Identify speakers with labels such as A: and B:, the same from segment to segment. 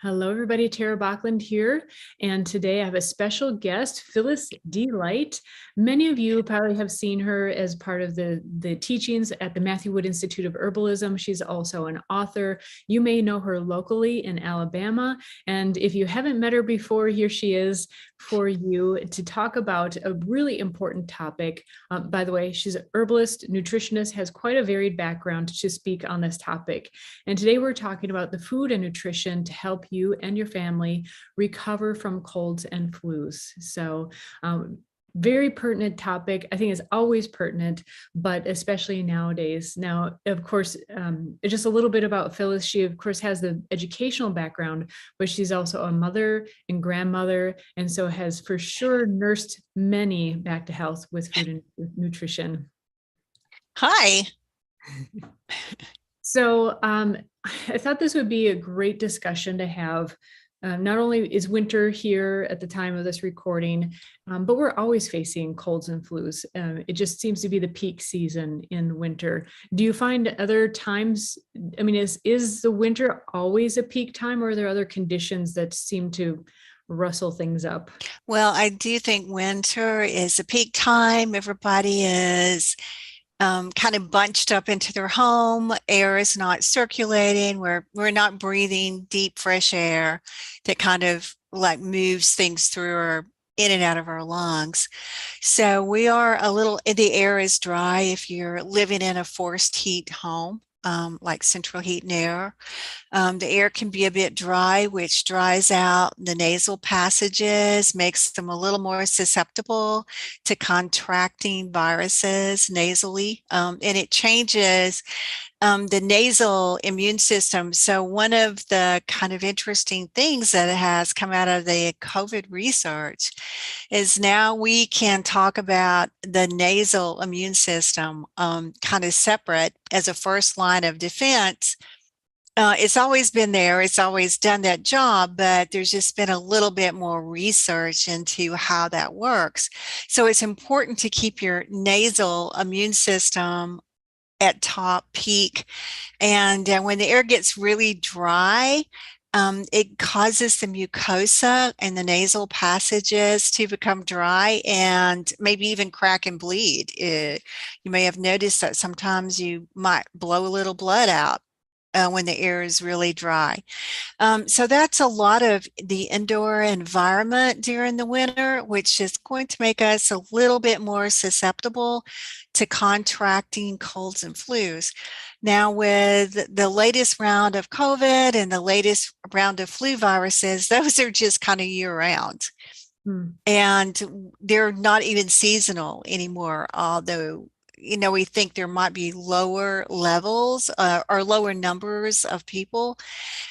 A: Hello, everybody. Tara Bachland here. And today I have a special guest, Phyllis D. Many of you probably have seen her as part of the teachings at the Matthew Wood Institute of Herbalism. She's also an author. You may know her locally in Alabama. And if you haven't met her before, here she is for you to talk about a really important topic. By the way, she's an herbalist, nutritionist, has quite a varied background to speak on this topic. And today we're talking about the food and nutrition to help you and your family recover from colds and flus. So very pertinent topic. I think it's always pertinent, but especially nowadays. Now, of course, just a little bit about Phyllis. She, of course, has the educational background, but she's also a mother and grandmother, and so has for sure nursed many back to health with food and nutrition.
B: Hi.
A: So I thought this would be a great discussion to have. Not only is winter here at the time of this recording, but we're always facing colds and flus. It just seems to be the peak season in winter. Do you find other times, I mean, is the winter always a peak time, or are there other conditions that seem to rustle things up?
B: Well, I do think winter is a peak time. Everybody is kind of bunched up into their home. Air is not circulating. We're not breathing deep, fresh air that kind of like moves things through or in and out of our lungs. So we are the air is dry if you're living in a forced heat home. Like central heat and air. The air can be a bit dry, which dries out the nasal passages, makes them a little more susceptible to contracting viruses nasally, and it changes the nasal immune system. So one of the kind of interesting things that has come out of the COVID research is now we can talk about the nasal immune system kind of separate as a first line of defense. It's always been there. It's always done that job, but there's just been a little bit more research into how that works. So it's important to keep your nasal immune system at top peak. And when the air gets really dry, it causes the mucosa and the nasal passages to become dry and maybe even crack and bleed. You may have noticed that sometimes you might blow a little blood out when the air is really dry. So that's a lot of the indoor environment during the winter, which is going to make us a little bit more susceptible to contracting colds and flus. Now, with the latest round of COVID and the latest round of flu viruses, those are just kind of year-round. And they're not even seasonal anymore, although we think there might be lower levels or lower numbers of people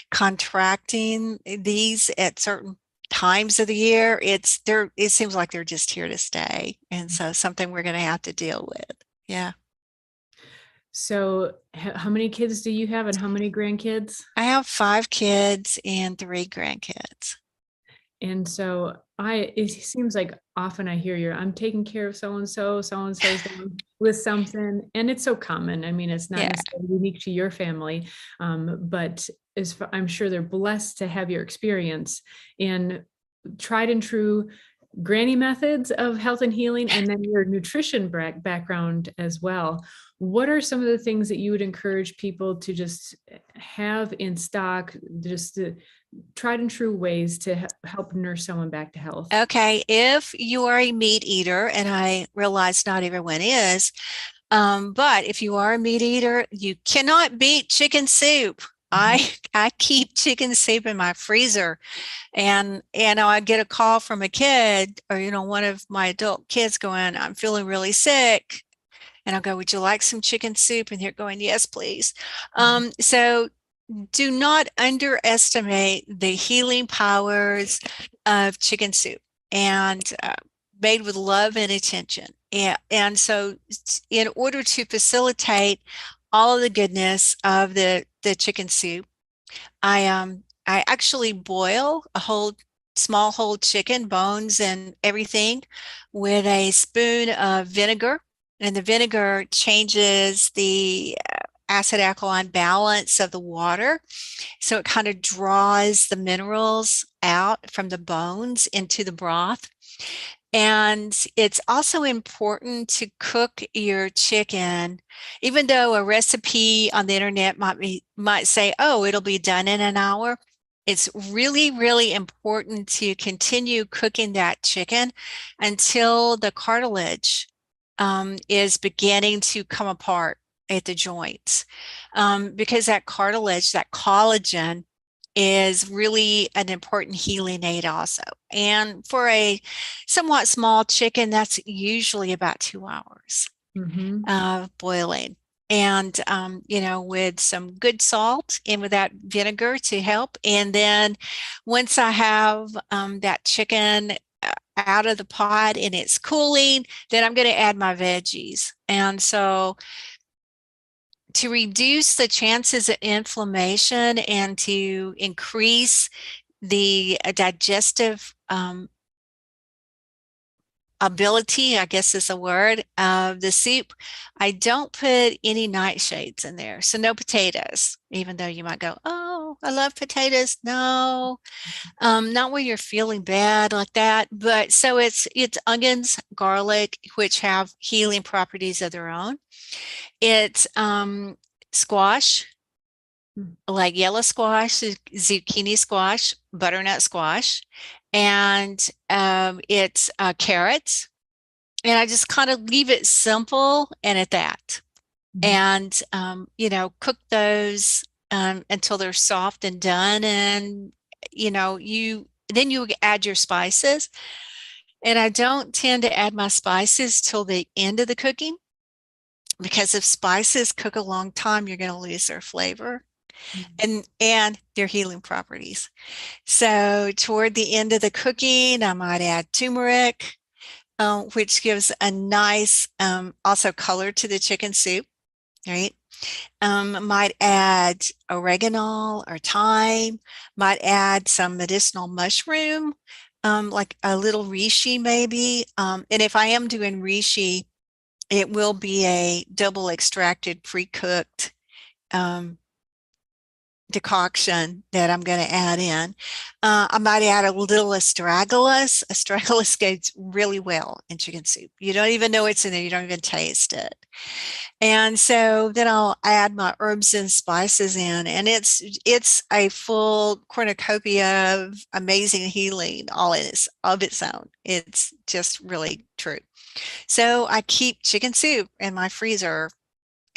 B: contracting these at certain times of the year. It seems like they're just here to stay. And so something we're going to have to deal with. Yeah.
A: So how many kids do you have and how many grandkids?
B: I have 5 kids and 3 grandkids.
A: And so it seems like often I hear I'm taking care of so-and-so's with something, and it's so common. I mean, it's not necessarily unique to your family, but I'm sure they're blessed to have your experience in tried and true granny methods of health and healing, and then your nutrition background as well. What are some of the things that you would encourage people to just have in stock, just the tried and true ways to help nurse someone back to health?
B: Okay, if you are a meat eater, and I realize not everyone is, but if you are a meat eater, you cannot beat chicken soup. I keep chicken soup in my freezer, and I get a call from a kid or one of my adult kids going, "I'm feeling really sick," and I'll go, "Would you like some chicken soup?" And they're going, "Yes, please." So do not underestimate the healing powers of chicken soup, and made with love and attention. And so in order to facilitate all of the goodness of the chicken soup, I actually boil a small whole chicken, bones and everything, with a spoon of vinegar, and the vinegar changes the acid alkaline balance of the water. So it kind of draws the minerals out from the bones into the broth. And it's also important to cook your chicken, even though a recipe on the internet might say, oh, it'll be done in an hour. It's really, really important to continue cooking that chicken until the cartilage is beginning to come apart at the joints, because that cartilage, that collagen, is really an important healing aid also. And for a somewhat small chicken, that's usually about 2 hours of boiling. And, with some good salt and with that vinegar to help. And then once I have that chicken out of the pot and it's cooling, then I'm going to add my veggies. And so to reduce the chances of inflammation and to increase the digestive ability, I guess is a word, of the soup, I don't put any nightshades in there. So no potatoes, even though you might go, oh, I love potatoes. No, not when you're feeling bad like that. But so it's onions, garlic, which have healing properties of their own. It's squash, like yellow squash, zucchini squash, butternut squash, and it's carrots. And I just kind of leave it simple and at that. And, cook those until they're soft and done. And, then you add your spices. And I don't tend to add my spices till the end of the cooking, because if spices cook a long time, you're going to lose their flavor and their healing properties. So toward the end of the cooking, I might add turmeric, which gives a nice also color to the chicken soup, right? Might add oregano or thyme, might add some medicinal mushroom, like a little reishi maybe. And if I am doing reishi, it will be a double extracted, pre-cooked decoction that I'm going to add in. I might add a little astragalus. Astragalus goes really well in chicken soup. You don't even know it's in there. You don't even taste it. And so then I'll add my herbs and spices in, and it's a full cornucopia of amazing healing all of its own. It's just really true. So I keep chicken soup in my freezer,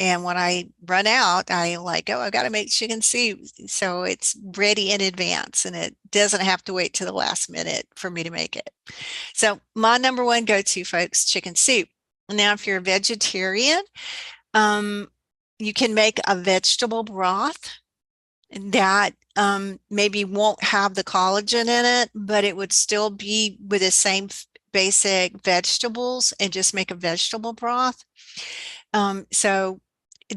B: and when I run out, I like, oh, I've got to make chicken soup. So it's ready in advance, and it doesn't have to wait to the last minute for me to make it. So my number one go-to, folks, chicken soup. Now, if you're a vegetarian, you can make a vegetable broth that maybe won't have the collagen in it, but it would still be with the same basic vegetables, and just make a vegetable broth. So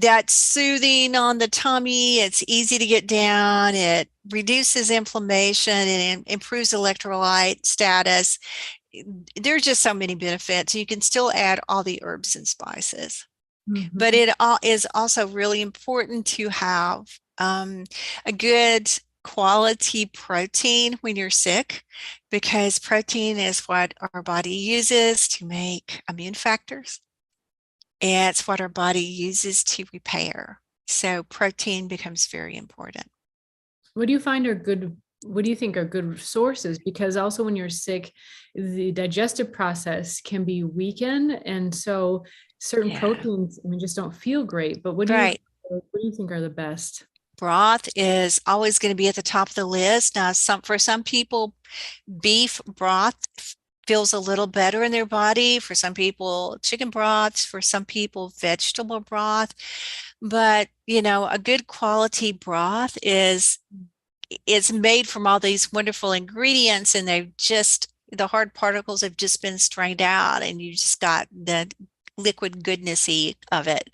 B: that's soothing on the tummy. It's easy to get down. It reduces inflammation and improves electrolyte status. There's just so many benefits. You can still add all the herbs and spices. But it is also really important to have a good quality protein when you're sick, because protein is what our body uses to make immune factors. It's what our body uses to repair. So protein becomes very important.
A: What do you find are good? What do you think are good sources? Because also when you're sick, the digestive process can be weakened. And so certain proteins, just don't feel great. But what do you think are the best?
B: Broth is always going to be at the top of the list. Now, for some people, beef broth feels a little better in their body. For some people, chicken broths. For some people, vegetable broth. But, a good quality broth is made from all these wonderful ingredients, and the hard particles have just been strained out, and you just got the liquid goodnessy of it,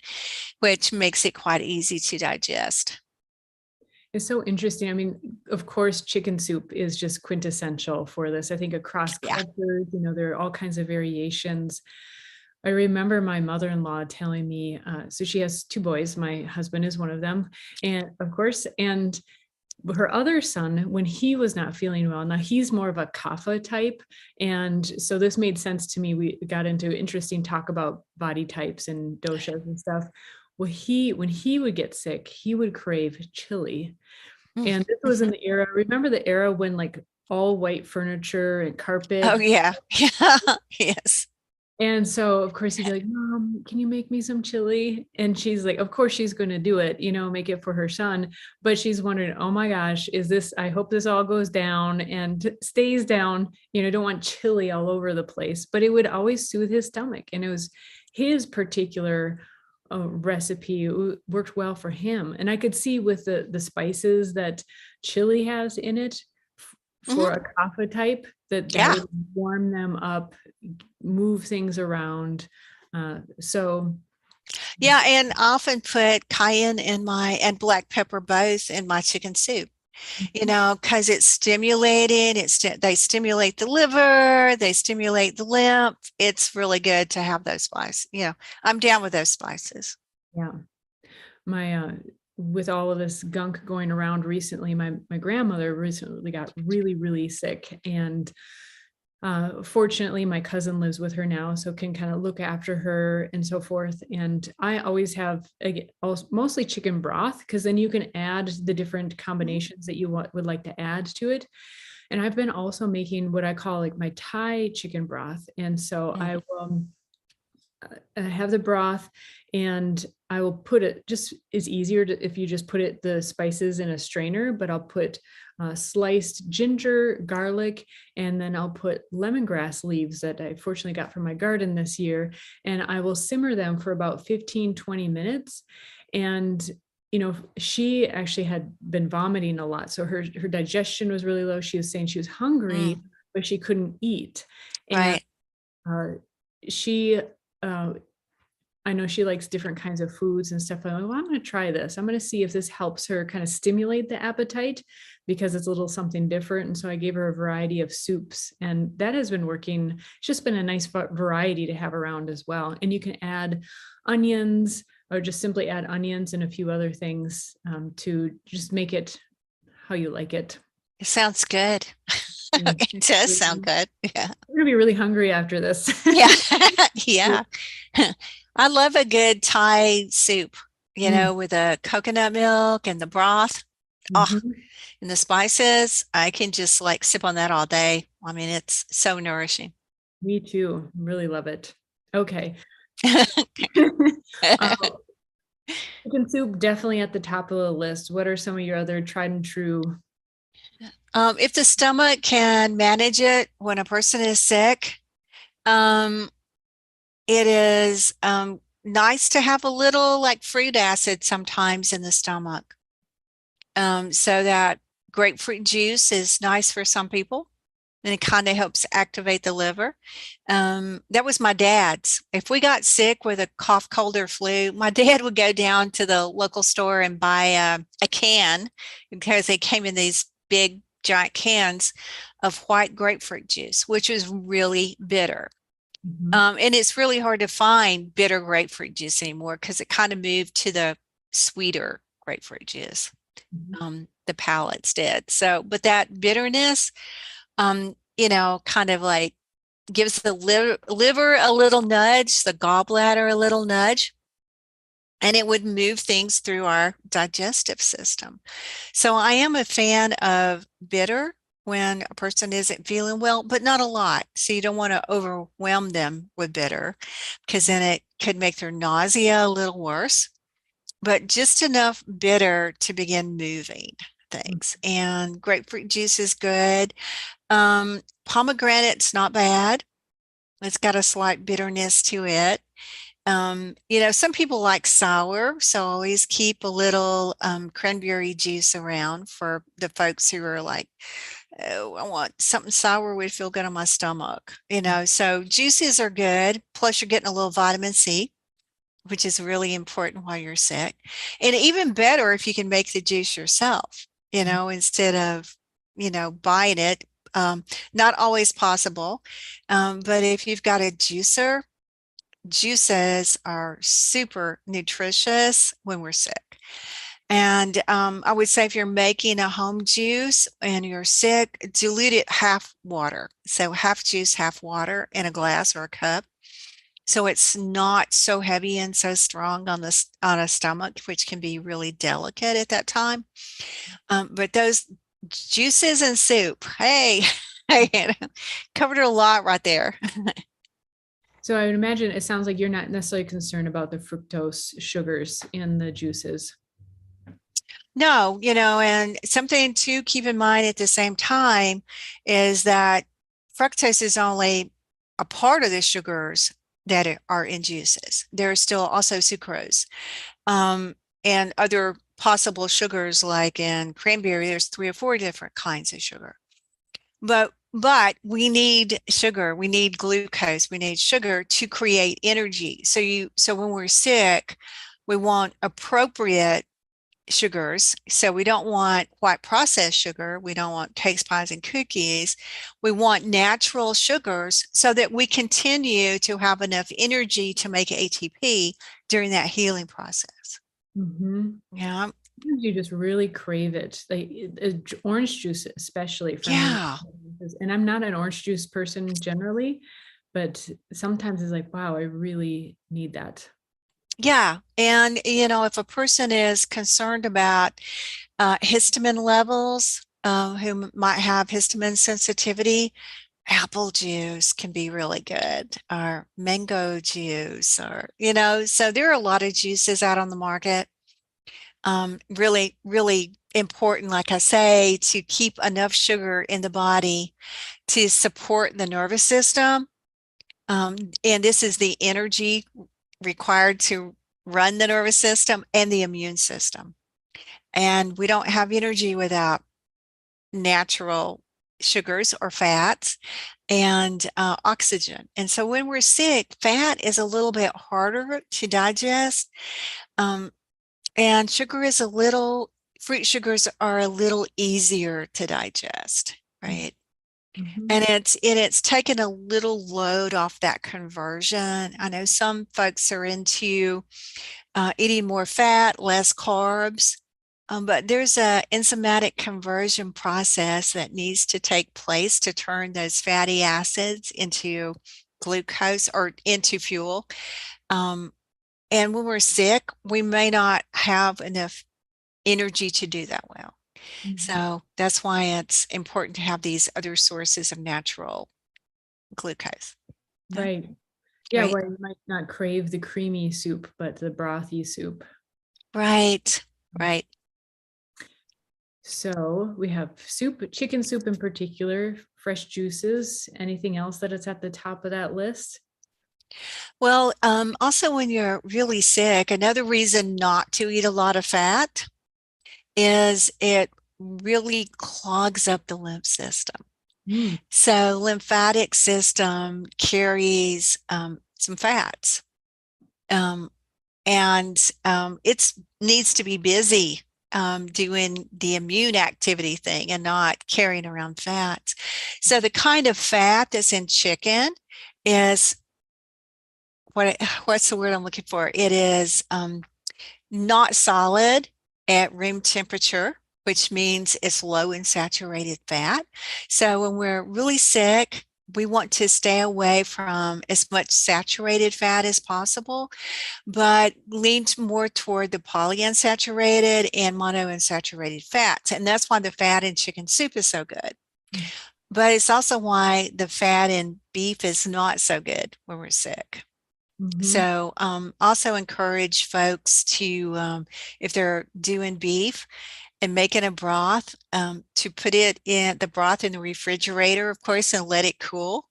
B: which makes it quite easy to digest.
A: It's so interesting. Of course, chicken soup is just quintessential for this. I think across cultures, there are all kinds of variations. I remember my mother-in-law telling me, so she has two boys, my husband is one of them, and of course, and her other son, when he was not feeling well, now he's more of a kapha type. And so this made sense to me. We got into interesting talk about body types and doshas and stuff. Well, when he would get sick, he would crave chili. And this was in
B: Mhm.
A: the era, remember the era when like all white furniture and
B: Oh
A: carpet.
B: yeah. Yeah. Yes.
A: And so, of course, he'd be like, Mom, can you make me some chili? And she's like, of course, she's going to do it, make it for her son. But she's wondering, oh my gosh, I hope this all goes down and stays down. Don't want chili all over the place. But it would always soothe his stomach. And it was his particular recipe. It worked well for him. And I could see with the spices that chili has in it for
B: Hmm.
A: a kapha type that
B: Yeah.
A: would warm them up, move things around. So
B: Yeah, and I often put cayenne in and black pepper both in my chicken soup. Because it's stimulated. They stimulate the liver, they stimulate the lymph. It's really good to have those spices. I'm down with those spices.
A: yeah, my with all of this gunk going around recently, my grandmother recently got really, really sick. And fortunately, my cousin lives with her now, so can kind of look after her and so forth. And I always have mostly chicken broth, because then you can add the different
B: Mhm.
A: combinations that you would like to add to it. And I've been also making what I call like my Thai chicken broth. And so I
B: Mm.
A: will have the broth, and I will put it, just is easier if you just put the spices in a strainer, but I'll put sliced ginger, garlic, and then I'll put lemongrass leaves that I fortunately got from my garden this year. And I will simmer them for about 15-20 minutes. And she actually had been vomiting a lot. So her digestion was really low. She was saying she was hungry,
B: Mm.
A: but she couldn't eat. And
B: Right.
A: uh, she uh, I know she likes different kinds of foods and stuff. I'm like, well, I'm going to try this. I'm going to see if this helps her kind of stimulate the appetite, because it's a little something different. And so I gave her a variety of soups, and that has been working. It's just been a nice variety to have around as well. And you can add onions, or just simply add onions and a few other things to just make it how you like it.
B: It sounds good.
A: Mm.
B: It does sound
A: We're
B: good. Yeah.
A: going to be really hungry after this.
B: Yeah. Yeah. I love a good Thai soup,
A: Mm.
B: with the coconut milk and the broth. Oh,
A: Mhm.
B: and the spices. I can just like sip on that all day. I mean, it's so nourishing.
A: Me too. Really love it. Okay. uh, Chicken soup definitely at the top of the list. What are some of your other tried and true?
B: If the stomach can manage it when a person is sick, um, it is nice to have a little like fruit acid sometimes in the stomach. So that grapefruit juice is nice for some people, and it kind of helps activate the liver. That was my dad's. If we got sick with a cough, cold, or flu, my dad would go down to the local store and buy a can, because they came in these big, giant cans of white grapefruit juice, which was really bitter.
A: Mhm,
B: And it's really hard to find bitter grapefruit juice anymore because it kind of moved to the sweeter grapefruit juice.
A: mhm,
B: The palate's dead. So, but that bitterness, kind of like gives the liver a little nudge, the gallbladder a little nudge, and it would move things through our digestive system. So I am a fan of bitter when a person isn't feeling well, but not a lot. So you don't want to overwhelm them with bitter, because then it could make their nausea a little worse, but just enough bitter to begin moving
A: mhm,
B: things. And grapefruit juice is good. Pomegranate's not bad. It's got a slight bitterness to it. Some people like sour, so always keep a little cranberry juice around for the folks who are like, oh, I want something sour would feel good on my stomach. So juices are good. Plus, you're getting a little vitamin C, which is really important while you're sick. And even better if you can make the juice yourself,
A: mhm.
B: instead of, buying it. Not always possible. But if you've got a juicer, juices are super nutritious when we're sick. And I would say if you're making a home juice and you're sick, dilute it half water. So half juice, half water in a glass or a cup. So it's not so heavy and so strong on on a stomach, which can be really delicate at that time. But those juices and soup, hey, I covered a lot right there.
A: So I would imagine it sounds like you're not necessarily concerned about the fructose sugars in the juices.
B: No, and something to keep in mind at the same time is that fructose is only a part of the sugars that are in juices. There's still also sucrose, and other possible sugars like in cranberry, there's 3 or 4 different kinds of sugar. But we need sugar, we need glucose, we need sugar to create energy. So when we're sick, we want appropriate sugars. So we don't want white processed sugar. We don't want cakes, pies, and cookies. We want natural sugars so that we continue to have enough energy to make ATP during that healing process.
A: Mm-hmm.
B: Yeah.
A: You just really crave it, like orange juice, especially for
B: Yeah.
A: me. And I'm not an orange juice person generally, but sometimes it's like, wow, I really need that.
B: Yeah. And, if a person is concerned about histamine levels, who might have histamine sensitivity, apple juice can be really good, or mango juice, or, so there are a lot of juices out on the market. Really, really important, like I say, to keep enough sugar in the body to support the nervous system. And this is the energy required to run the nervous system and the immune system. And we don't have energy without natural sugars or fats and oxygen. And so when we're sick, fat is a little bit harder to digest. And fruit sugars are a little easier to digest, right?
A: Mm-hmm.
B: And it's taken a little load off that conversion. I know some folks are into eating more fat, less carbs, but there's a enzymatic conversion process that needs to take place to turn those fatty acids into glucose or into fuel. And when we're sick, we may not have enough energy to do that well.
A: Mm-hmm.
B: So that's why it's important to have these other sources of natural glucose.
A: Right. Yeah,
B: Right.
A: well, you might not crave the creamy soup, but the brothy soup.
B: Right. Right.
A: So we have soup, chicken soup in particular, fresh juices. Anything else that it's at the top of that list?
B: Well, also when you're really sick, another reason not to eat a lot of fat is it really clogs up the lymph system.
A: Mm.
B: So lymphatic system carries some fats, and it needs to be busy doing the immune activity thing and not carrying around fats. So the kind of fat that's in chicken is what's the word I'm looking for? It is not solid at room temperature, which means it's low in saturated fat. So when we're really sick, we want to stay away from as much saturated fat as possible, but lean more toward the polyunsaturated and monounsaturated fats. And that's why the fat in chicken soup is so good. But it's also why the fat in beef is not so good when we're sick.
A: Mm-hmm.
B: So also encourage folks to, if they're doing beef and making a broth, to put the broth in the refrigerator, of course, and let it cool.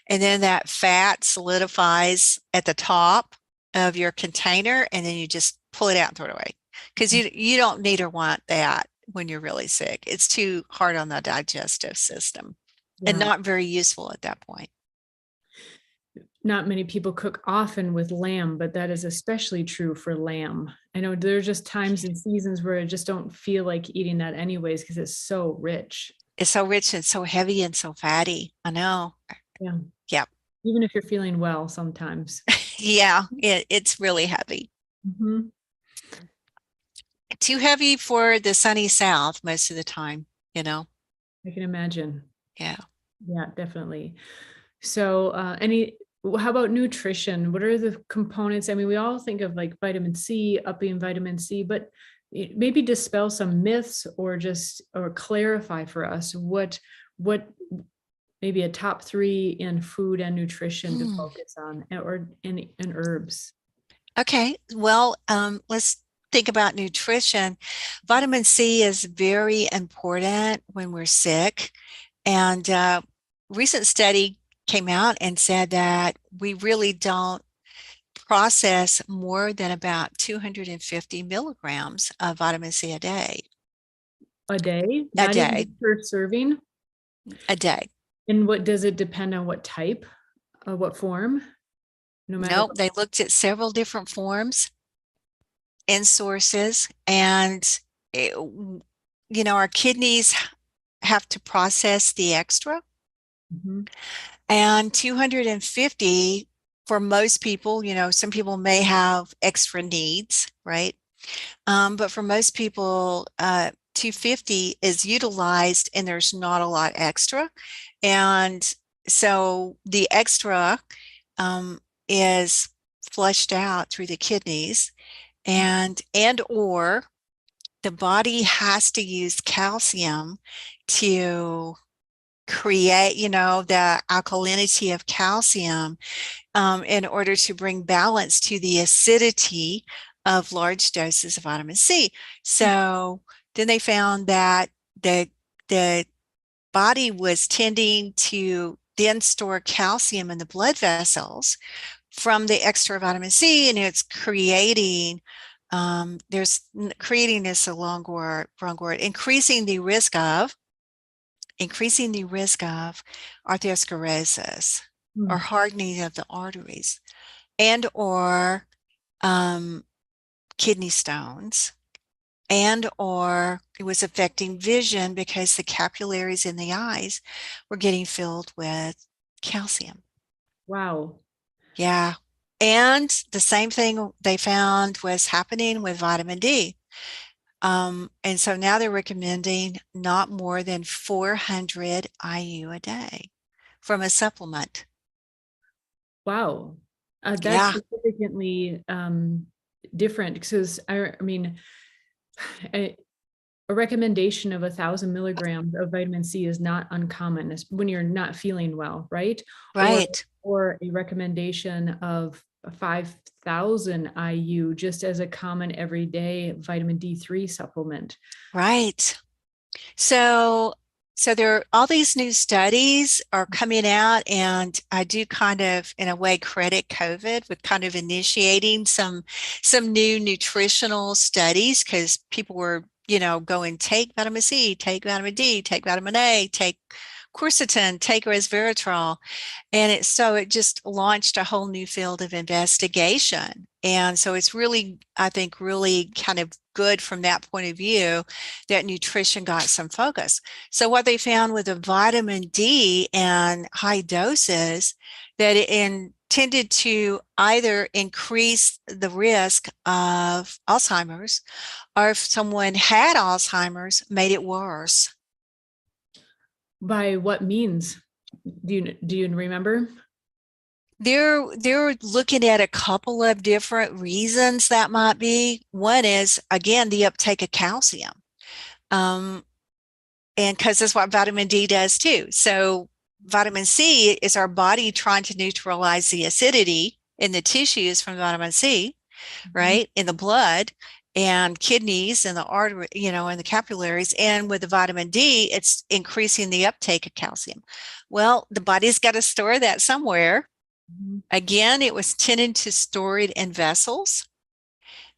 B: And then that fat solidifies at the top of your container, and then you just pull it out and throw it away. Because you don't need or want that when you're really sick. It's too hard on the digestive system and
A: Yeah.
B: not very useful at that point.
A: Not many people cook often with lamb, but that is especially true for lamb. I know there are just times and seasons where I just don't feel like eating that anyways because it's so rich.
B: It's so rich and so heavy and so fatty. I know.
A: Yeah.
B: Yep.
A: Even if you're feeling well sometimes.
B: Yeah, it's really heavy.
A: Mhm.
B: Too heavy for the sunny South most of the time,
A: I can imagine.
B: Yeah.
A: Yeah, definitely. So, how about nutrition? What are the components? I mean, we all think of like vitamin C, upping vitamin C, but maybe dispel some myths or clarify for us what maybe a top three in food and nutrition to
B: Hmm.
A: focus on or in herbs.
B: Okay, well, let's think about nutrition. Vitamin C is very important when we're sick. And recent study came out and said that we really don't process more than about 250 milligrams of vitamin C a day.
A: A day,
B: A
A: not
B: day,
A: even per serving.
B: a day.
A: And what does it depend on what type, what form, no matter
B: Nope,
A: what?
B: they looked at several different forms and sources, and it, our kidneys have to process the extra.
A: Mhm.
B: And 250 for most people, some people may have extra needs, right? But for most people, 250 is utilized and there's not a lot extra. And so the extra is flushed out through the kidneys and or the body has to use calcium to create, the alkalinity of calcium in order to bring balance to the acidity of large doses of vitamin C. So then they found that the body was tending to then store calcium in the blood vessels from the extra vitamin C, and it's creating there's creating is a wrong word, increasing the risk of arteriosclerosis or
A: Hmm.
B: hardening of the arteries and or um, kidney stones and or it was affecting vision because the capillaries in the eyes were getting filled with calcium.
A: Wow.
B: Yeah. And the same thing they found was happening with vitamin D. And so now they're recommending not more than 400 IU a day from a supplement.
A: Wow. That's
B: Yeah,
A: significantly different because I mean, a, a recommendation of 1,000 milligrams of vitamin C is not uncommon when you're not feeling well, right? Or
B: right,
A: or a recommendation of 5,000 IU just as a common everyday vitamin D3 supplement.
B: right. So, so there, all these new studies are coming out, and I do kind of, in a way, credit COVID with kind of initiating some new nutritional studies because people were, going take vitamin C, take vitamin D, take vitamin A, take quercetin, take resveratrol. And it just launched a whole new field of investigation. And so it's really, I think, really kind of good from that point of view that nutrition got some focus. So what they found with the vitamin D and high doses that it intended to either increase the risk of Alzheimer's or if someone had Alzheimer's, made it worse.
A: By what means? Do you remember?
B: They're looking at a couple of different reasons that might be. One is again the uptake of calcium, um, and because that's what vitamin D does too. So vitamin C is our body trying to neutralize the acidity in the tissues from vitamin C,
A: Mhm.
B: right, in the blood and kidneys and the artery, and the capillaries. And with the vitamin D, it's increasing the uptake of calcium. Well, the body's got to store that somewhere.
A: Mhm.
B: Again, it was tended to store it in vessels,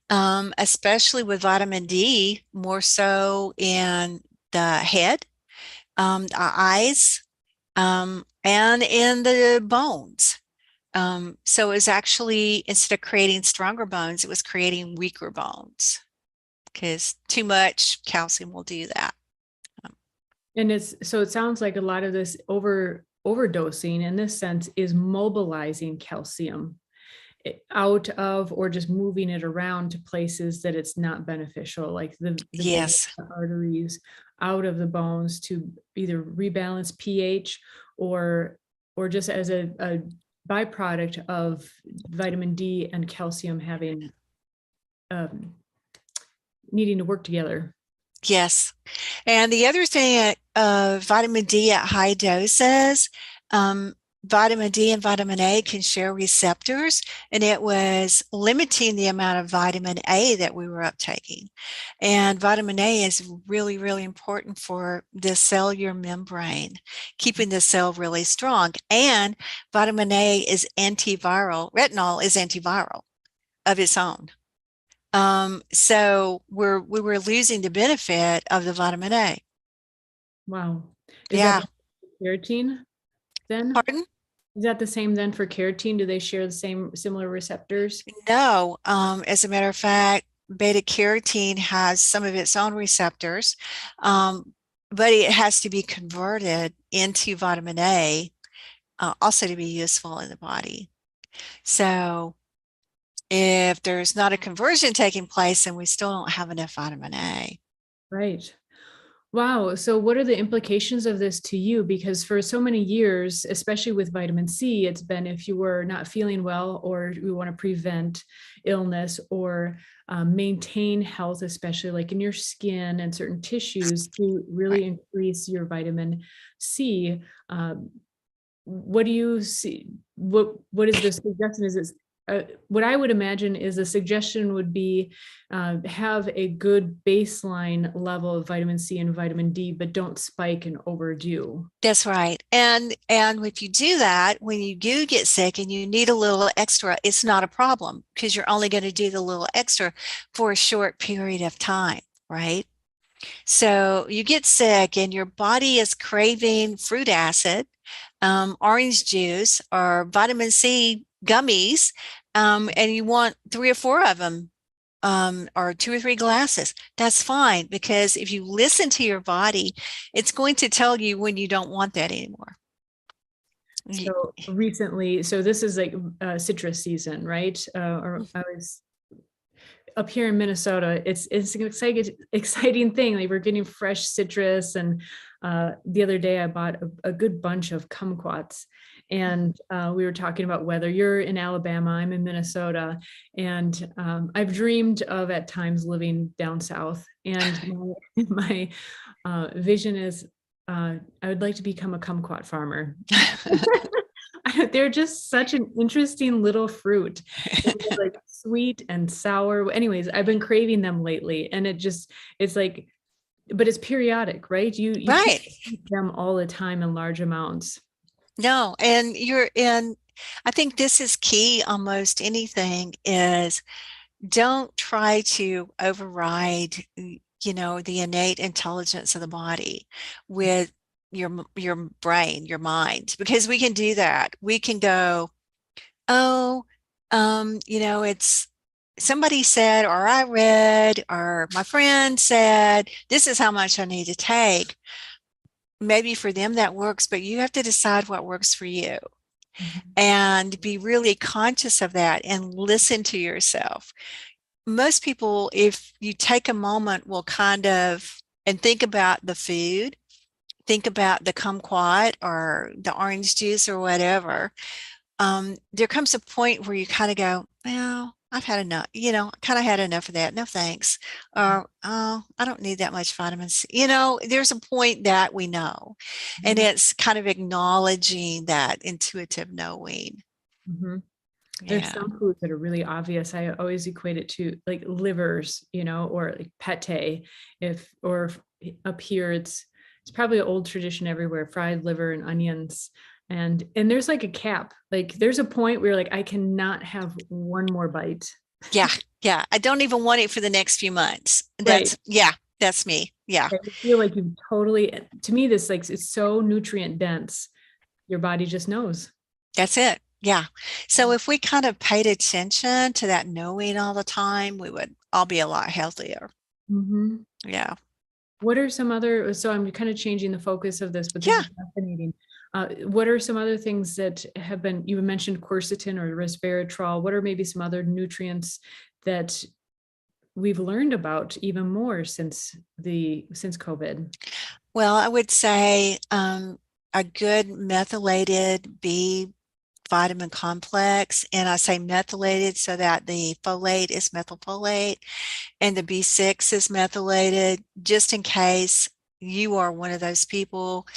B: especially with vitamin D, more so in the head, the eyes, and in the bones. So it was actually, instead of creating stronger bones, it was creating weaker bones because too much calcium will do that. Um,
A: And it sounds like a lot of this overdosing in this sense is mobilizing calcium. out of, or just moving it around to places that it's not beneficial, like the veins,
B: Yes.
A: the arteries, out of the bones to either rebalance pH or just as a byproduct of vitamin D and calcium having um, needing to work together.
B: Yes. And the other thing, vitamin D at high doses, vitamin D and vitamin A can share receptors, and it was limiting the amount of vitamin A that we were uptaking. And vitamin A is really, really important for the cellular membrane, keeping the cell really strong. And vitamin A is antiviral. Retinol is antiviral of its own. So we were losing the benefit of the vitamin A.
A: Wow. Is that
B: Yeah.
A: the keratin then?
B: Pardon?
A: Is that the same then for keratin? Do they share the same similar receptors?
B: No. As a matter of fact, beta carotene has some of its own receptors, but it has to be converted into vitamin A, also to be useful in the body. So if there's not a conversion taking place, then we still don't have enough vitamin A.
A: Right. Wow. So, what are the implications of this to you? Because for so many years, especially with vitamin C, it's been if you were not feeling well or we want to prevent illness or maintain health, especially like in your skin and certain tissues, to really
B: Right.
A: increase your vitamin C. What do you see? What is the suggestion? Is it what I would imagine is a suggestion would be have a good baseline level of vitamin C and vitamin D, but don't spike and overdo.
B: That's right. And if you do that, when you do get sick and you need a little extra, it's not a problem because you're only going to do the little extra for a short period of time, right? So you get sick and your body is craving fruit acid, orange juice, or vitamin C gummies, and you want 3 or 4 of them, or 2 or 3 glasses. That's fine because if you listen to your body, it's going to tell you when you don't want that anymore.
A: So recently, so this is like citrus season, right? Or I was up here in Minnesota. It's an exciting thing. Like we're getting fresh citrus, and the other day I bought a good bunch of kumquats, and we were talking about weather. You're in Alabama, I'm in Minnesota, and I've dreamed of at times living down south. And my vision is I would like to become a kumquat farmer. They're just such an interesting little fruit. They're like sweet and sour. Anyways, I've been craving them lately, and it's like, but it's periodic, right? You can't
B: Right.
A: eat them all the time in large amounts.
B: No, and you're in, I think this is key almost anything is don't try to override, the innate intelligence of the body with your brain, your mind, because we can do that. We can go, oh, it's somebody said, or I read, or my friend said, this is how much I need to take. Maybe for them that works, but you have to decide what works for you
A: Mhm.
B: and be really conscious of that and listen to yourself. Most people, if you take a moment, will kind of and think about the food, think about the kumquat or the orange juice or whatever. There comes a point where you kind of go, well, I've had enough, kind of had enough of that. No thanks. Or, oh, I don't need that much vitamin C. There's a point that we know, and
A: Mhm.
B: it's kind of acknowledging that intuitive knowing.
A: Mhm. There's
B: Yeah.
A: some foods that are really obvious. I always equate it to like livers, or like pate. Up here, it's probably an old tradition everywhere, fried liver and onions. And there's like a cap. Like there's a point where like I cannot have one more bite.
B: Yeah. Yeah. I don't even want it for the next few months.
A: Right.
B: Yeah, that's me. Yeah.
A: I feel like you totally, to me, this like it's so nutrient dense. Your body just knows.
B: That's it. Yeah. So if we kind of paid attention to that knowing all the time, we would all be a lot healthier.
A: Mhm.
B: Yeah.
A: What are some other, so I'm kind of changing the focus of this, but this
B: Yeah.
A: is fascinating. What are some other things that have been, you mentioned quercetin or resveratrol. What are maybe some other nutrients that we've learned about even more since COVID?
B: Well, I would say a good methylated B vitamin complex, and I say methylated so that the folate is methylfolate and the B6 is methylated, just in case you are one of those people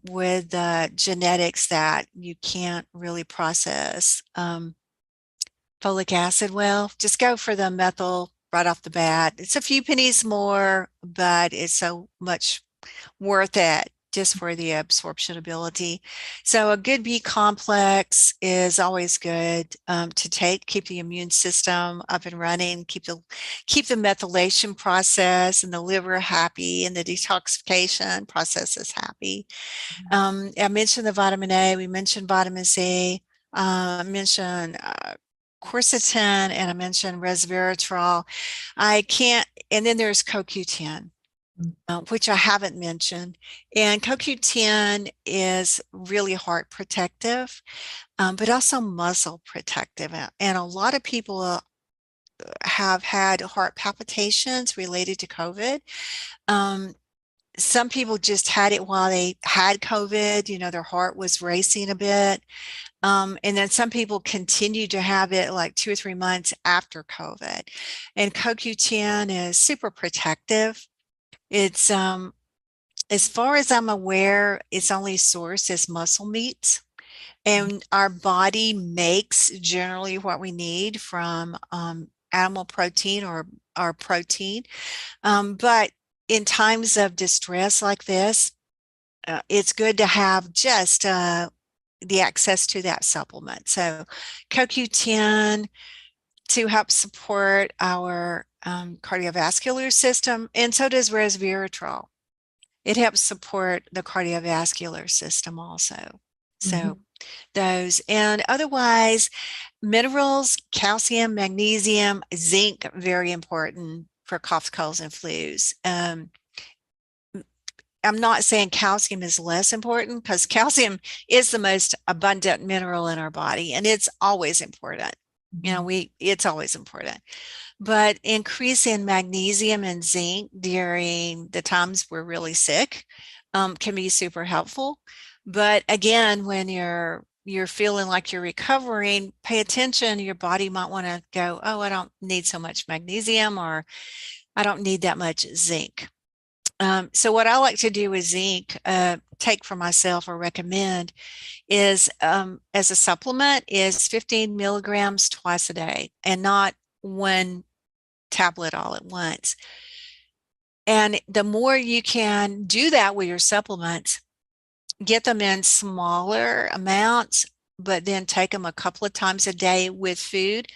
B: with genetics that you can't really process folic acid well. Just go for the methyl right off the bat. It's a few pennies more, but it's so much worth it just for the absorption ability. So a good B complex is always good to take, keep the immune system up and running, keep the methylation process and the liver happy and the detoxification process is happy. I mentioned the vitamin A, we mentioned vitamin C, I mentioned quercetin, and I mentioned resveratrol. And then there's CoQ10. Which I haven't mentioned. And CoQ10 is really heart protective, but also muscle protective. And a lot of people have had heart palpitations related to COVID. Some people just had it while they had COVID, their heart was racing a bit. And then some people continue to have it like 2 or 3 months after COVID. And CoQ10 is super protective. It's as far as I'm aware, its only source is muscle meats, and our body makes generally what we need from animal protein or our protein. But in times of distress like this, it's good to have just the access to that supplement. So CoQ10 to help support our cardiovascular system, and so does resveratrol. It helps support the cardiovascular system also. So those, and otherwise, minerals, calcium, magnesium, zinc, very important for coughs, colds, and flus. I'm not saying calcium is less important, because calcium is the most abundant mineral in our body, and it's always important. It's always important. But increase in magnesium and zinc during the times we're really sick can be super helpful. But again, when you're feeling like you're recovering, pay attention. Your body might want to go, oh, I don't need so much magnesium, or I don't need that much zinc. So what I like to do with zinc, take for myself or recommend, is as a supplement, is 15 milligrams twice a day, and not one tablet all at once. And the more you can do that with your supplements, get them in smaller amounts, but then take them a couple of times a day with food,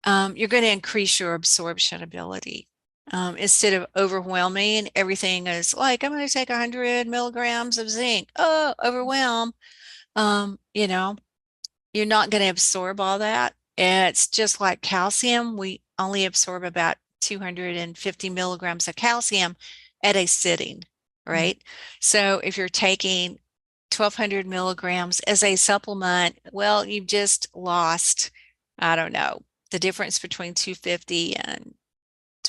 B: you're going to increase your absorption ability. Instead of overwhelming, everything is like, I'm going to take 100 milligrams of zinc. Oh, overwhelm. You're not going to absorb all that. It's just like calcium. We only absorb about 250 milligrams of calcium at a sitting, right? So if you're taking 1,200 milligrams as a supplement, well, you've just lost, I don't know, the difference between 250 and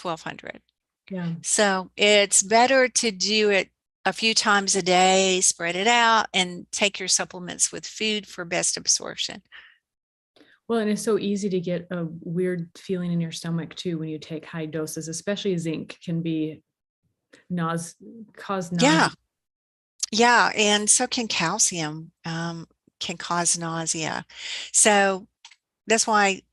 B: 1,200.
A: Yeah.
B: So it's better to do it a few times a day, spread it out, and take your supplements with food for best absorption.
A: Well, and it's so easy to get a weird feeling in your stomach too when you take high doses, especially zinc can be cause nausea.
B: Yeah, and so can calcium, can cause nausea. So that's why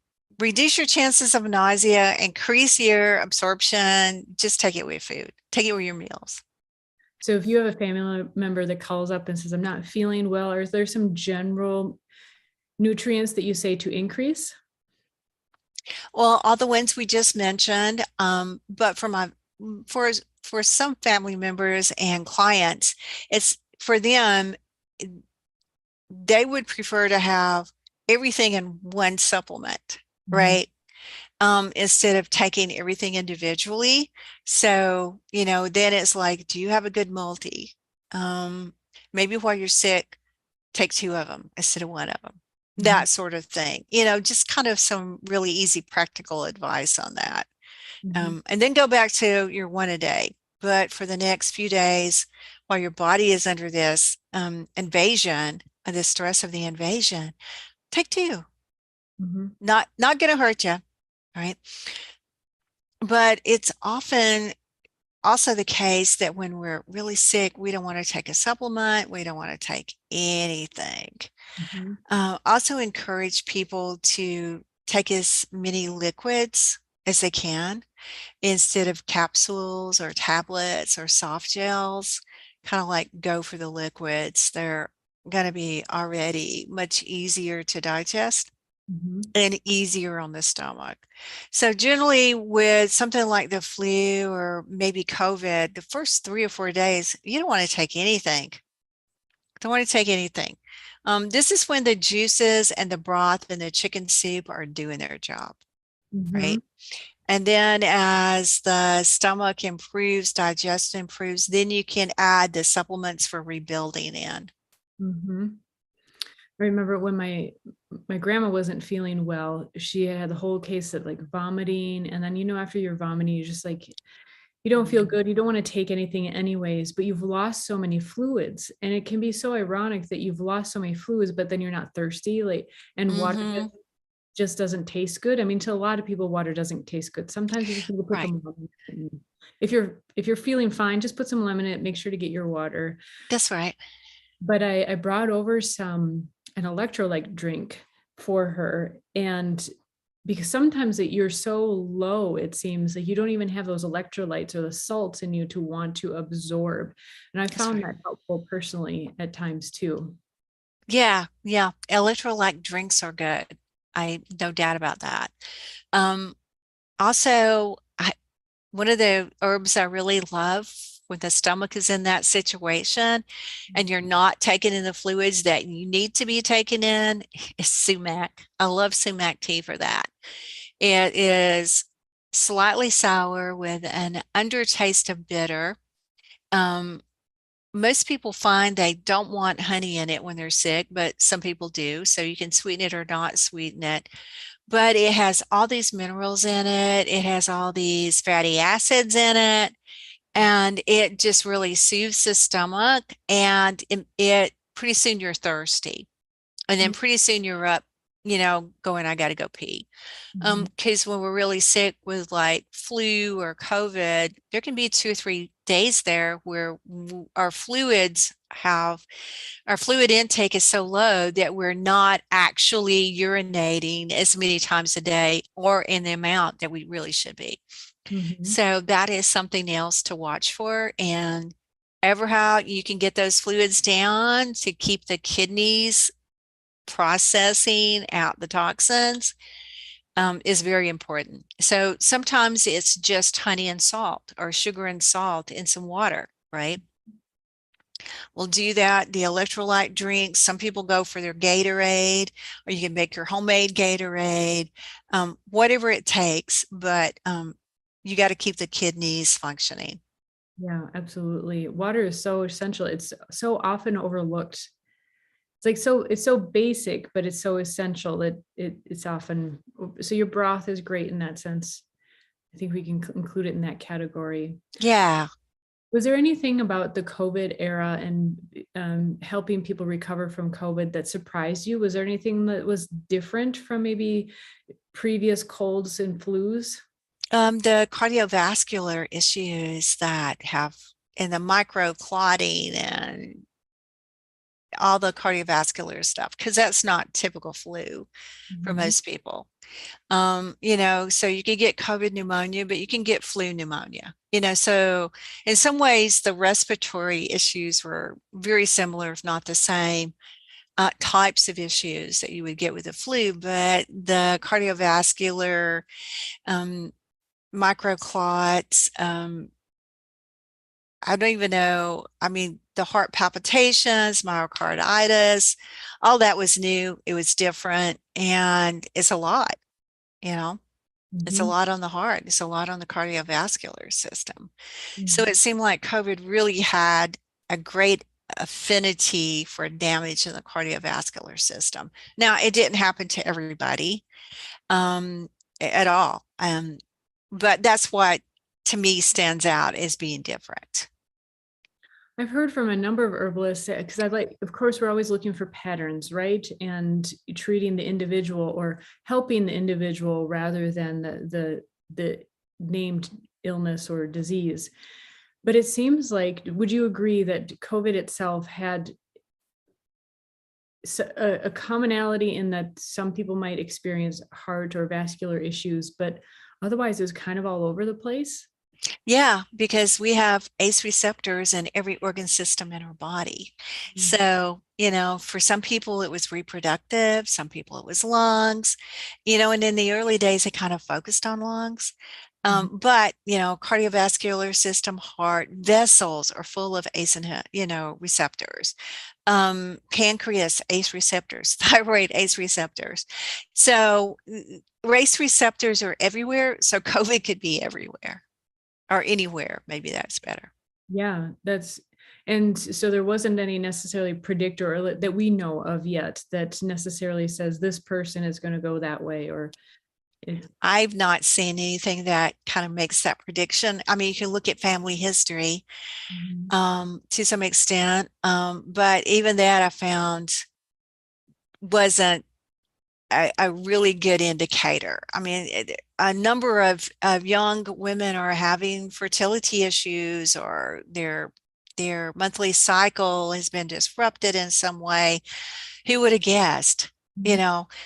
B: reduce your chances of nausea, increase your absorption, just take it with food, take it with your meals.
A: So if you have a family member that calls up and says, I'm not feeling well, or is there some general nutrients that you say to increase?
B: Well, all the ones we just mentioned, but for some family members and clients, it's for them, they would prefer to have everything in one supplement, right? Instead of taking everything individually. So, then it's like, do you have a good multi? Maybe while you're sick, take two of them instead of one of them.
A: Mhm.
B: That sort of thing. Just kind of some really easy practical advice on that.
A: Mhm.
B: And then go back to your one a day. But for the next few days, while your body is under this invasion, the stress of the invasion, take two.
A: Mhm.
B: Not going to hurt you, right? But it's often also the case that when we're really sick, we don't want to take a supplement. We don't want to take anything.
A: Mhm.
B: Also encourage people to take as many liquids as they can instead of capsules or tablets or soft gels. Kind of like go for the liquids. They're going to be already much easier to digest
A: Mhm.
B: and easier on the stomach. So generally with something like the flu or maybe COVID, the first 3 or 4 days, you don't want to take anything. Don't want to take anything. This is when the juices and the broth and the chicken soup are doing their job,
A: Mhm.
B: right? And then as the stomach improves, digestion improves, then you can add the supplements for rebuilding in.
A: Mhm. I remember when my grandma wasn't feeling well, she had the whole case of like vomiting, and then after you're vomiting, you just like you don't feel good. You don't want to take anything anyways, but you've lost so many fluids, and it can be so ironic that you've lost so many fluids, but then you're not thirsty, like, and water
B: Mm-hmm.
A: just doesn't taste good. I mean, to a lot of people, water doesn't taste good. Sometimes you just need to put
B: Right.
A: some lemon in it. If you're feeling fine, just put some lemon in it. Make sure to get your water.
B: That's right.
A: But I brought over an electrolyte drink for her, and because sometimes you're so low, it seems like you don't even have those electrolytes or the salts in you to want to absorb. And I
B: That's
A: found
B: right.
A: that helpful personally at times too.
B: Yeah, yeah. Electrolyte drinks are good. I no doubt about that. Um, Also, one of the herbs I really love when the stomach is in that situation and you're not taking in the fluids that you need to be taken in is sumac. I love sumac tea for that. It is slightly sour with an undertaste of bitter. Um, Most people find they don't want honey in it when they're sick, but some people do. So you can sweeten it or not sweeten it. But it has all these minerals in it. It has all these fatty acids in it. And it just really soothes the stomach. And it pretty soon you're thirsty. And then pretty soon you're up, going, I got to go pee.
A: Mhm.
B: Because when we're really sick with like flu or COVID, there can be 2 or 3 days there where our fluid intake is so low that we're not actually urinating as many times a day or in the amount that we really should be.
A: Mhm.
B: So that is something else to watch for. And ever how you can get those fluids down to keep the kidneys processing out the toxins is very important. So sometimes it's just honey and salt or sugar and salt in some water, right? We'll do that. The electrolyte drinks, some people go for their Gatorade, or you can make your homemade Gatorade, whatever it takes, but you got to keep the kidneys functioning.
A: Yeah, absolutely. Water is so essential. It's so often overlooked. It's so basic, but it's so essential that it's often so your broth is great in that sense. I think we can include it in that category.
B: Yeah.
A: Was there anything about the COVID era and helping people recover from COVID that surprised you? Was there anything that was different from maybe previous colds and flus?
B: The cardiovascular issues that have and the microclotting and all the cardiovascular stuff, because that's not typical flu for
A: Mhm.
B: most people. So you can get COVID pneumonia, but you can get flu pneumonia. So in some ways, the respiratory issues were very similar, if not the same, types of issues that you would get with the flu, but the cardiovascular um, microclots, I don't even know. I mean, the heart palpitations, myocarditis, all that was new. It was different, and it's a lot, you know. It's a
A: Mhm.
B: lot on the heart. It's a lot on the cardiovascular system. So
A: Mhm.
B: it seemed like COVID really had a great affinity for damage in the cardiovascular system. Now, it didn't happen to everybody at all. But that's what to me stands out as being different.
A: I've heard from a number of herbalists because of course, we're always looking for patterns, right? And treating the individual or helping the individual rather than the named illness or disease. But it seems like, would you agree that COVID itself had a commonality in that some people might experience heart or vascular issues, but otherwise it was kind of all over the place?
B: Yeah, because we have ACE receptors in every organ system in our body. So, for some people it was reproductive, some people it was lungs, and in the early days it kind of focused on lungs. But, cardiovascular system, heart, vessels are full of ACE, receptors. Pancreas, ACE receptors, thyroid, ACE receptors. So ACE receptors are everywhere. So COVID could be everywhere. Or anywhere, maybe that's better.
A: Yeah, and so there wasn't any necessarily predictor or that we know of yet that necessarily says this person is going to go that way or.
B: I've not seen anything that kind of makes that prediction. I mean, you can look at family history to some extent, but even that I found wasn't a really good indicator. I mean, a number of young women are having fertility issues, or their monthly cycle has been disrupted in some way. Who would have guessed?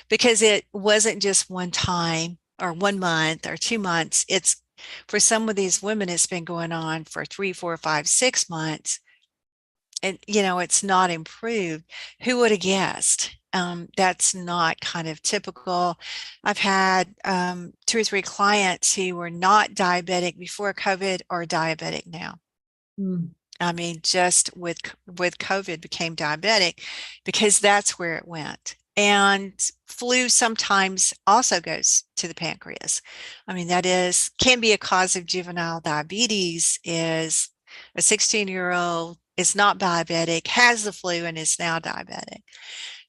B: Because it wasn't just one time or 1 month or 2 months. It's for some of these women, it's been going on for 3, 4, 5, 6 months. And, it's not improved. Who would have guessed? That's not kind of typical. I've had 2 or 3 clients who were not diabetic before COVID or diabetic now. I mean, just with COVID became diabetic because that's where it went. And flu sometimes also goes to the pancreas. I mean, can be a cause of juvenile diabetes. Is a 16-year-old is not diabetic, has the flu, and is now diabetic.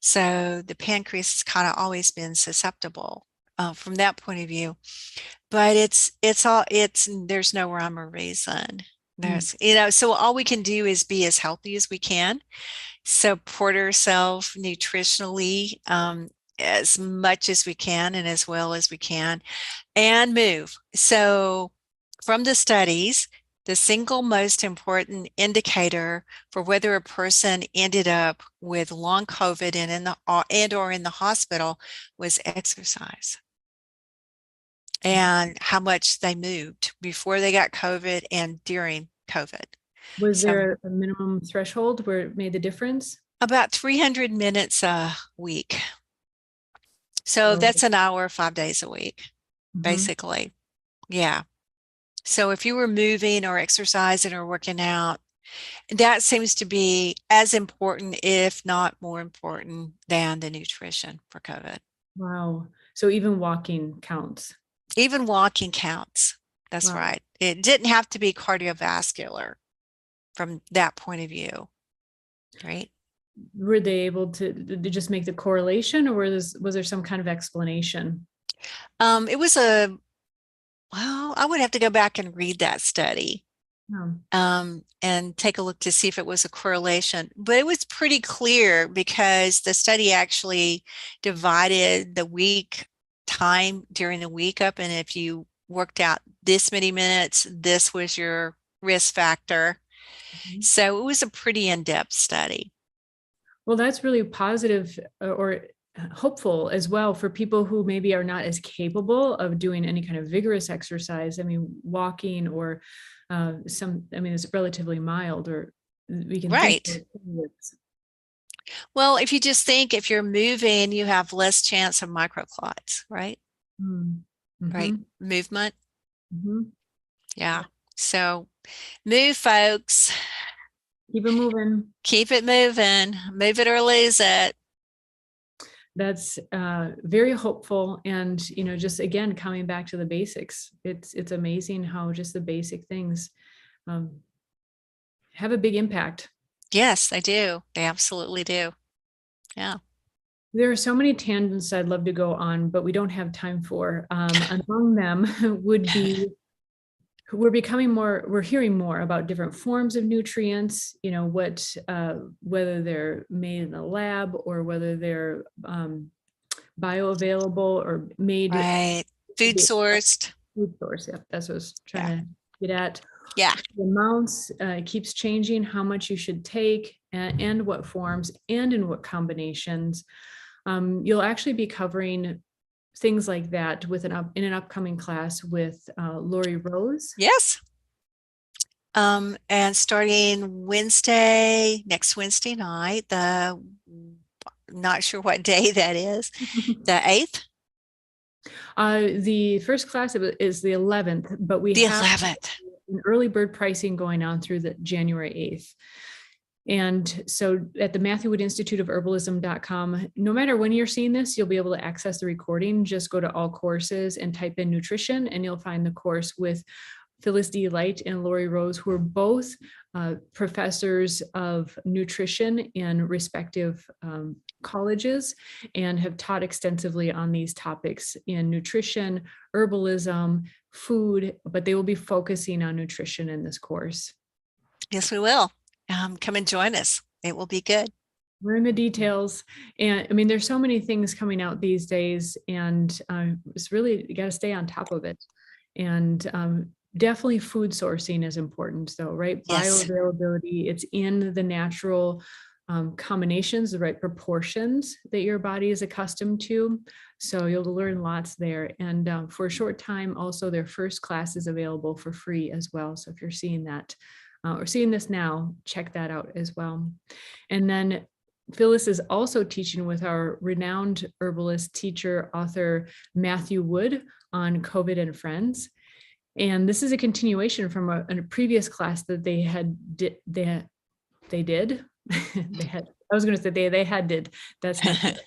B: So the pancreas has kind of always been susceptible from that point of view. But there's no rhyme or reason. So all we can do is be as healthy as we can, support ourselves nutritionally as much as we can and as well as we can, and move. So from the studies, the single most important indicator for whether a person ended up with long COVID and or in the hospital was exercise and how much they moved before they got COVID and during COVID.
A: Was there a minimum threshold where it made the difference?
B: About 300 minutes a week. So that's an hour, 5 days a week, basically. Yeah. So if you were moving or exercising or working out, that seems to be as important, if not more important, than the nutrition for COVID.
A: Wow. So even walking counts.
B: Even walking counts. That's right. It didn't have to be cardiovascular from that point of view, right?
A: Were they able to just make the correlation, or was there some kind of explanation?
B: It was I would have to go back and read that study and take a look to see if it was a correlation. But it was pretty clear because the study actually divided the week time during the week up. And if you worked out this many minutes, this was your risk factor. So it was a pretty in-depth study.
A: Well, that's really positive or hopeful as well for people who maybe are not as capable of doing any kind of vigorous exercise. I mean, walking or it's relatively mild, or we can
B: right. Well, if you just think if you're moving, you have less chance of microclots, right? Right. Movement. Yeah. So move, folks.
A: Keep it moving.
B: Keep it moving. Move it or lose it.
A: That's very hopeful. And, just again, coming back to the basics, it's amazing how just the basic things have a big impact.
B: Yes, they do. They absolutely do. Yeah.
A: There are so many tangents I'd love to go on, but we don't have time for. Among them would be we're hearing more about different forms of nutrients, whether they're made in a lab or whether they're bioavailable or made
B: Right.
A: to
B: Food
A: be
B: sourced.
A: food source. Yeah, that's what I was trying
B: Yeah.
A: to get at.
B: Yeah.
A: The amounts keeps changing, how much you should take, and what forms, and in what combinations. You'll actually be covering things like that in an upcoming class with Lori Rose.
B: Yes. And starting next Wednesday night, not sure what day that is, the 8th,
A: The first class is the 11th, but we
B: the
A: have
B: 11th.
A: an early bird pricing going on through the January 8th. And so at the Matthew Wood Institute of Herbalism.com, no matter when you're seeing this, you'll be able to access the recording. Just go to all courses and type in nutrition, and you'll find the course with Phyllis D. Light and Lori Rose, who are both professors of nutrition in respective colleges and have taught extensively on these topics in nutrition, herbalism, food, but they will be focusing on nutrition in this course.
B: Yes, we will. Come and join us. It will be good.
A: We're in the details. And I mean, there's so many things coming out these days, and it's really, you got to stay on top of it. And definitely food sourcing is important though, right?
B: Yes.
A: Bioavailability, it's in the natural combinations, the right proportions that your body is accustomed to. So you'll learn lots there. And for a short time, also their first class is available for free as well. So if you're seeing that or seeing this now, check that out as well. And then Phyllis is also teaching with our renowned herbalist teacher, author Matthew Wood on COVID and friends. And this is a continuation from a previous class that they did. They had, I was going to say they had did. That's not.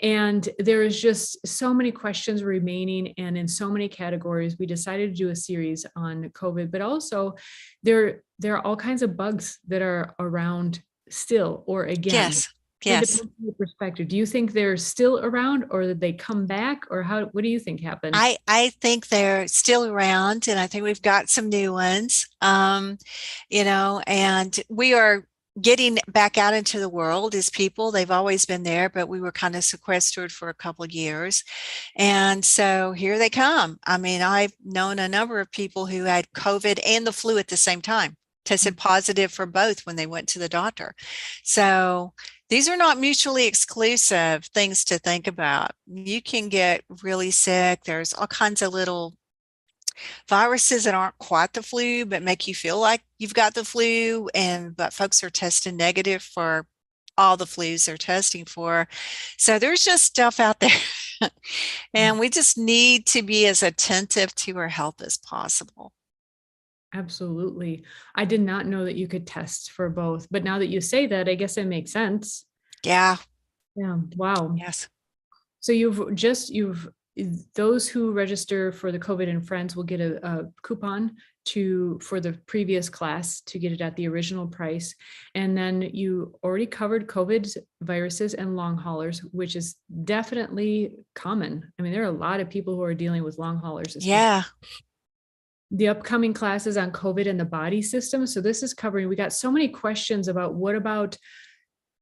A: And there is just so many questions remaining, and in so many categories, we decided to do a series on COVID, but also there are all kinds of bugs that are around still, or again.
B: Yes.
A: It
B: Yes.
A: depends on your perspective. Do you think they're still around, or did they come back, or what do you think happened?
B: I think they're still around, and I think we've got some new ones. And we are getting back out into the world as people. They've always been there, but we were kind of sequestered for a couple of years. And so here they come. I mean, I've known a number of people who had COVID and the flu at the same time, tested positive for both when they went to the doctor. So these are not mutually exclusive things to think about. You can get really sick. There's all kinds of little viruses that aren't quite the flu, but make you feel like you've got the flu. But folks are testing negative for all the flus they're testing for. So there's just stuff out there. And we just need to be as attentive to our health as possible.
A: Absolutely. I did not know that you could test for both, but now that you say that, I guess it makes sense.
B: Yeah.
A: Yeah. Wow.
B: Yes.
A: So those who register for the COVID and Friends will get a coupon for the previous class to get it at the original price. And then you already covered COVID viruses and long haulers, which is definitely common. I mean, there are a lot of people who are dealing with long haulers.
B: Yeah.
A: The upcoming classes on COVID and the body system. So this is covering, we got so many questions about what about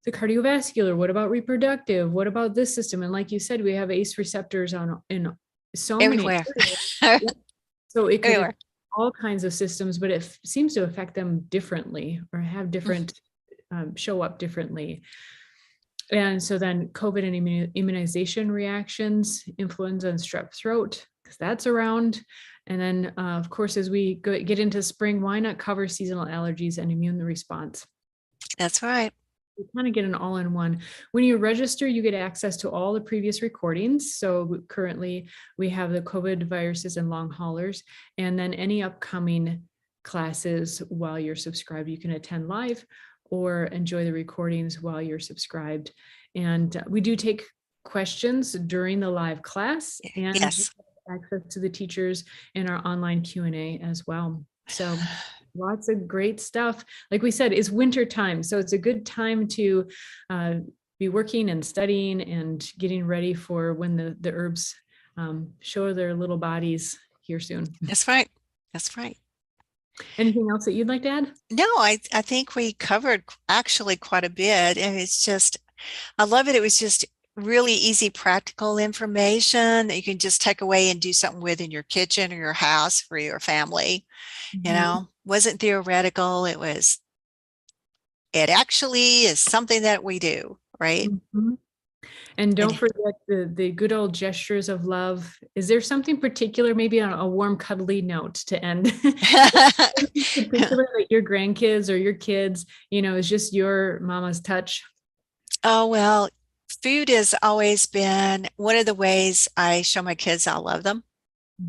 A: the cardiovascular, what about reproductive, what about this system? And like you said, we have ACE receptors in so
B: everywhere.
A: many. So it could
B: Everywhere.
A: all kinds of systems, but it seems to affect them differently or have different, show up differently. And so then COVID and immunization reactions, influenza and strep throat, because that's around. And then, of course, as we get into spring, why not cover seasonal allergies and immune response?
B: That's right.
A: You kind of get an all-in-one. When you register, you get access to all the previous recordings. So currently we have the COVID viruses and long haulers, and then any upcoming classes while you're subscribed, you can attend live or enjoy the recordings while you're subscribed. And we do take questions during the live class, and
B: yes,
A: access to the teachers in our online Q&A as well. So Lots of great stuff. Like we said, it's winter time, so it's a good time to be working and studying and getting ready for when the herbs show their little bodies here soon.
B: That's right. That's right.
A: Anything else that you'd like to add?
B: No, I think we covered actually quite a bit. And it's just, I love it. It was just really easy, practical information that you can just take away and do something with in your kitchen or your house for your family. You know, wasn't theoretical. It actually is something that we do, right?
A: Mm-hmm. And don't forget the good old gestures of love. Is there something particular, maybe on a warm, cuddly note to end? Particular that your grandkids or your kids, is just your mama's touch?
B: Oh, well, food has always been one of the ways I show my kids I love them.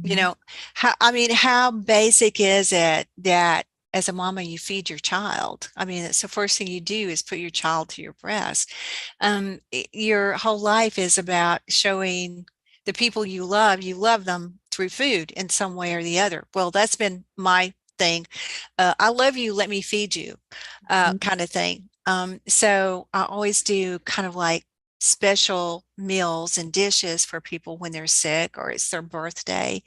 B: You know, how basic is it that as a mama, you feed your child? I mean, it's the first thing you do is put your child to your breast. Your whole life is about showing the people you love them through food in some way or the other. Well, that's been my thing. I love you, let me feed you, kind of thing. So I always do kind of like special meals and dishes for people when they're sick or it's their birthday,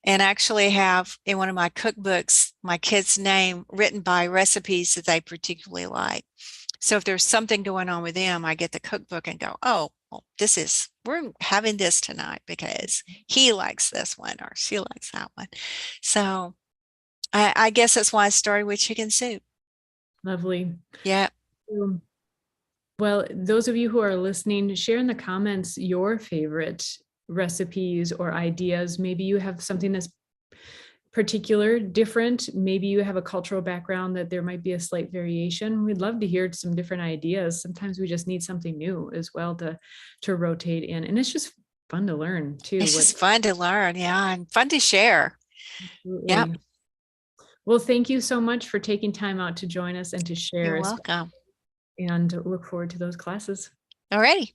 B: and actually have in one of my cookbooks my kids' name written by recipes that they particularly like. So if there's something going on with them, I get the cookbook and go, oh, well, we're having this tonight because he likes this one or she likes that one. So I guess that's why I started with chicken soup.
A: Lovely.
B: Yeah.
A: Well, those of you who are listening, share in the comments your favorite recipes or ideas. Maybe you have something that's particular, different. Maybe you have a cultural background that there might be a slight variation. We'd love to hear some different ideas. Sometimes we just need something new as well to rotate in. And it's just fun to learn too.
B: It's just fun to learn. Yeah. And fun to share.
A: Absolutely.
B: Yeah.
A: Well, thank you so much for taking time out to join us and to share.
B: You're welcome.
A: And look forward to those classes.
B: All righty.